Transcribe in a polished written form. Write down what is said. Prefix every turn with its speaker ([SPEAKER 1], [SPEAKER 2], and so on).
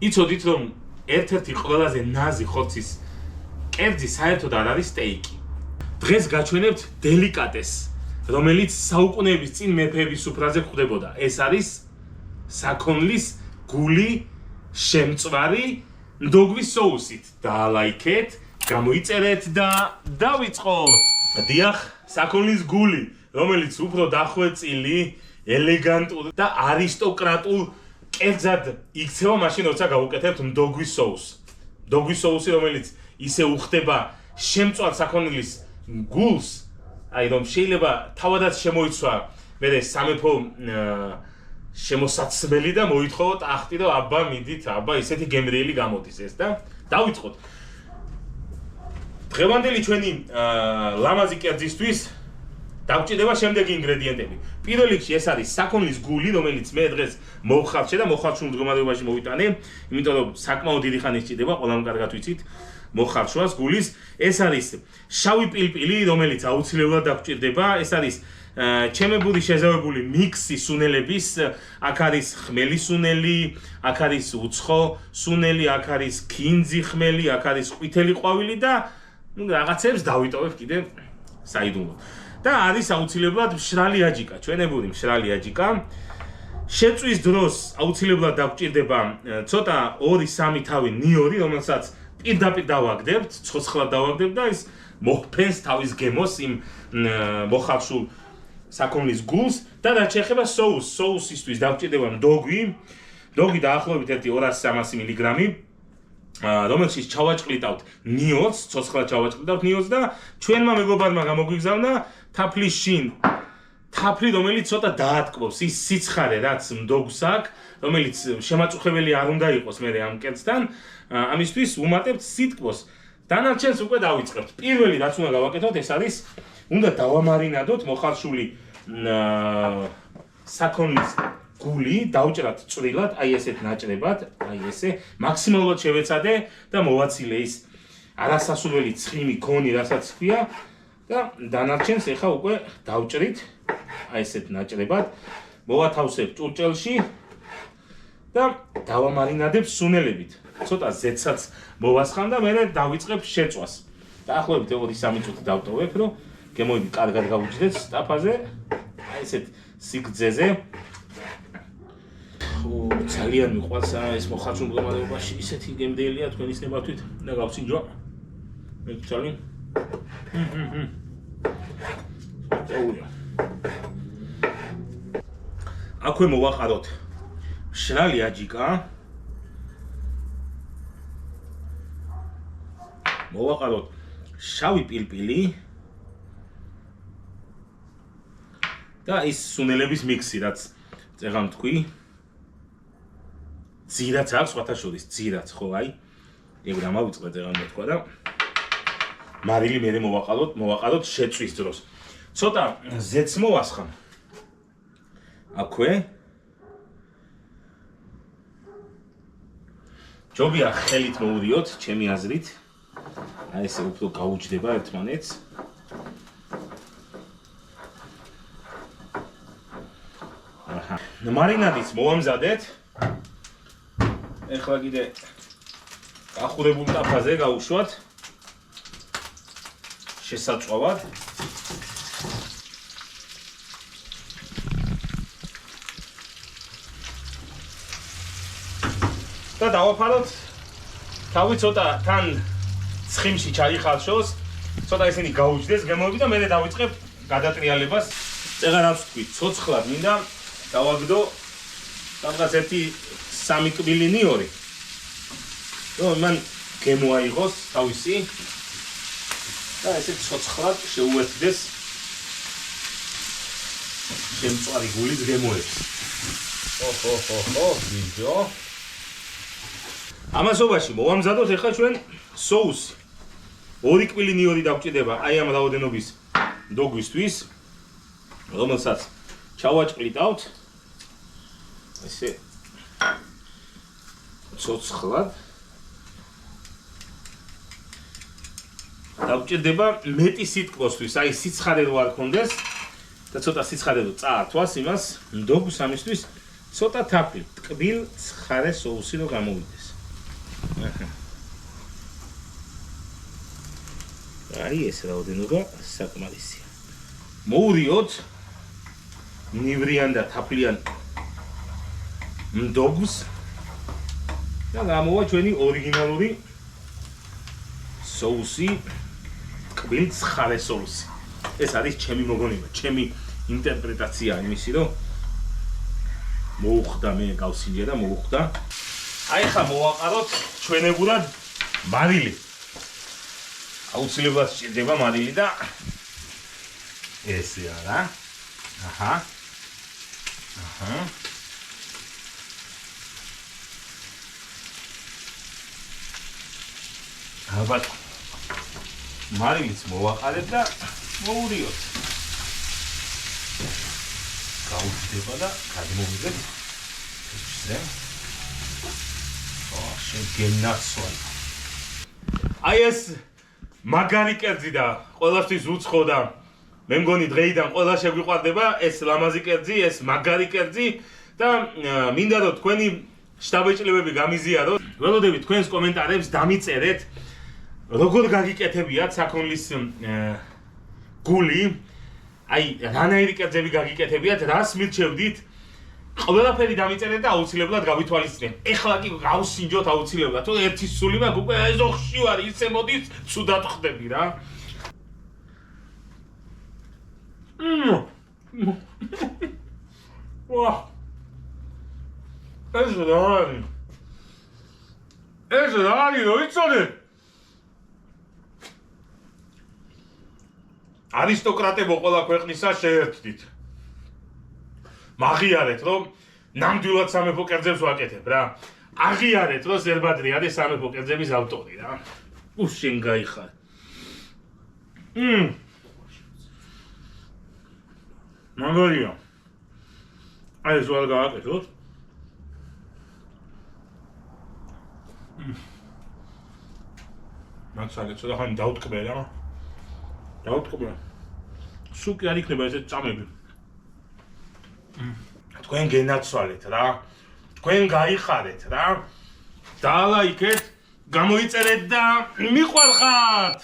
[SPEAKER 1] იცოდით რომ ერთ-ერთი ყველაზე ნაზი ხორცის კერძი საერთოდ არ არის სტეიკი. დღეს გაჩვენებთ დელიკატესს, რომელიც საუკუნეების წინ მეფეების სუფრაზე გვხვდებოდა. ეს არის საქონლის გული შემწვარი ნდოგვის соусით. დაალაიქეთ, გამოიწერეთ და დავიწყოთ. დიახ, საქონლის გული, რომელიც უფრო დახვეწილი, ელეგანტური და არისტოკრატულ კერძად იქცევა მაშინ, როცა გავუკეთებთ ნდოგვის соуსს. ნდოგვის соуსი, რომელიც ისე უხდება შემწვარ საქონლის გულს, აი რომ შეიძლება თავადაც შემოიცვა მე სამეფო შემოსაცმელი და მოითხოვოთ ახტი და აბა მიდით, აბა ისეთი გემრიელი გამოდის ეს და დავიწყოთ. დღევანდელი ჩვენი ლამაზი კერძისთვის დაგვჭირდება შემდეგი ინგრედიენტები. პირველ რიგში ეს არის საქონლის გული, რომელიც მე დღეს მოვხარშე და მოხარშულ მდგომარეობაში მოვიტანე, იმიტომ რომ საკმაოდ დიდი ხანი სჭირდება, ყველამ კარგად ვიცით მოხარშვას გულის. ეს არის შავი პილპილი, რომელიც აუცილებლად დაგვჭირდება. ეს არის ჩემებული შეზავებული მიქსი სუნელების, აქ არის ხმელი სუნელი, აქ არის უცხო სუნელი, აქ არის ქინძი ხმელი, აქ არის ყვითელი ყვავილი და რაღაცებს დავიტოვებ კიდე საიდუმლოდ. და არის აუცილებლად მშრალი აჯიკა, ჩვენებული მშრალი აჯიკა. შეწვის დროს აუცილებლად დაგვჭირდება ცოტა 2-3 თავი ნიორი, რომელსაც პირდაპირ დავაგდებთ, ცოცხლად დავაგდებთ და ის მოხფენს თავის გემოს იმ მოხარშულ საქონლის გულს და რაც შეეხება соус, соусისთვის დაგვჭირდება ნდოგვი. ნდოგვი დაახლოებით 200-300 მილიგრამი, რომელშიც ჩავაჭყლიტავთ ნიოს, ცოცხლად ჩავაჭყლიტავთ ნიოს და ჩვენმა მეგობარმა გამოგვიგზავნა თაფლის შინ თაფლი, რომელიც ცოტა დაატკბობს ის სიცხარე, რაც ნდოგვს აქვს, რომელიც შემაწუხებელი არ უნდა იყოს მე ამ კერძთან, ამისთვის ვუმატებთ სიტკბოს. დანარჩენს უკვე დავიწყებთ. პირველი რაც უნდა გავაკეთოთ, ეს არის უნდა დავამარინადოთ მოხარშული საქონლის გული, დავჭრათ წვრილად, აი ესეთ ნაჭრებად, აი ესე, მაქსიმალურად შევეცადე და მოვაცილე ის არასასურველი ცხიმი ქონი, რასაც ქვია და დანარჩენს ეხა უკვე დავჭრით, აი ესეთ ნაჭრებად, მოვათავსებ ჭურჭელში და დავამარინადებ სუნელებით. ცოტა ზეთსაც მოვასხამ და მე დავიწყებ შეწვას. დაახლოებით 2-3 წუთი დავტოვებ, რომ გემოვიდი კარგად გავუჯდეთ სტაფაზე, აი ესეთ სიგრძეზე. ძალიან მიყვარს ეს მოხარშულ მდგომარეობაში ისეთი გემრიელია თქვენის ნებართვით და გავსინჯო. მეგწალი. აქვე მოვაყაროთ მშრალი აჯიკა. მოვაყაროთ შავი პილპილი და ის სუნელების მიქსი, რაც წეღან თქვი. ძირაც აქვს, სხვათა შორის ძირაც, ხო, აი. ეგ დამავიწყე წეღან მეთქვა და მარილი მე მოვაყაროთ შეწვის დროს. ცოტა ზეთს მოვასხამ. აქვე. ჯობია ხელით მოურიოთ, ჩემი აზრით. აი ესე უფრო გაუჯდება ერთმანეთს. აჰა. მარინადის მოვამზადეთ. ეხლა კიდე გახურებულ ტაფაზე გავუშვათ. შესაწყვავად. და დავაფაროთ თავი ცოტა თან ცხიმში ჩაიხარშოს, ცოტა ისინი გაუჯდეს გემოები და მე დავიწყებ გადატრიალებას. წეღარავს თქვი, ცოცხლად მინდა დავაგდო რაღაც 1-3 კბილი ნიორი. რომ მან გემო აიღოს თავისი და ესე ცოცხლად შეუერთდეს შემწვარი გულის გემოებს. ვიდეო. ამასობაში მოვამზადოთ ახლა ჩვენ соуსი. 2 კბილი ნიორი დაგვჭირდება აი ამ რაოდენობის ნდოგვისთვის, რომელსაც ჩავაჭყლიტავთ ესე ცოცხლად. დაგვჭირდება მეტი სიტკბოსთვის, აი სიცხარე რო არ ქონდეს და ცოტა სიცხარე რო წაართვას იმას ნდოგვს ამისთვის ცოტა თაფლი, ტკბილ ცხარე соуსი რო გამოვიდეს. აი ეს რაოდენობა საკმარისია. მოვდიოთ ნივრიან და თაფლიან მდოგვს და გამოვა ჩვენი ორიგინალური соуსი, კბილ-ცხარე соуსი. ეს არის ჩემი მოგონება, ჩემი ინტერპრეტაცია იმისი, რომ მოუხდა მე გავსინჯე და მოუხდა. აი ხა მოვაყაროთ ჩვენებურად მარილი. აუცილებლად სჭირდება მარილი და ესე არა. აჰა. ალბათ მარილიც მოვაყარეთ და მოვურიოთ. გაუჩნდება და გადმოვიდეთ ფიჭზე. შეგენაცვალ. აი ეს მაგარი კერძი და ყველასთვის უცხო და მე მგონი დღეიდან ყველა შეგვიყვარდება ეს ლამაზი კერძი, ეს მაგარი კერძი და მინდა რომ თქვენი შთაბეჭდილებები გამიზიაროთ. ველოდებით თქვენს კომენტარებს დამიწერეთ. როგორ გაგიკეთებიათ საქონლის გული? აი რანაირი კერძები გაგიკეთებიათ, რას მირჩევდით? ყველაფერი დამიწერეთ და აუცილებლად გავითვალისწინეთ. ეხლა კი გავსინჯოთ აუცილებლად. თუ ერთი სული მაქვს, უკვე ეზოხში ვარ, ისე მოდის, ცუდად ხდები რა. ვაჰ. ეს რა არის? ეს რა არის, რო იცოდეთ? არისტოკრატებო ყველა ქვეყნისა შეერთდით. მაღიარეთ, რომ ნამდვილად სამეფო კერძებს ვაკეთებ რა. აღიარეთ, რომ ზერბადრი არის სამეფო კერძების ავტორი რა. უშენ გაიხარ. მაგარია. აი ეს ვარ გავაკეთოთ. მაგსალე ცოტა ხანი დავტკბე რა. დავტკბე. სულ კი არ იქნება ესე წამები. თქვენ გენაცვალეთ რა. თქვენ გაიხარეთ რა. დალაიქეთ, გამოიწერეთ და მიყვარხართ.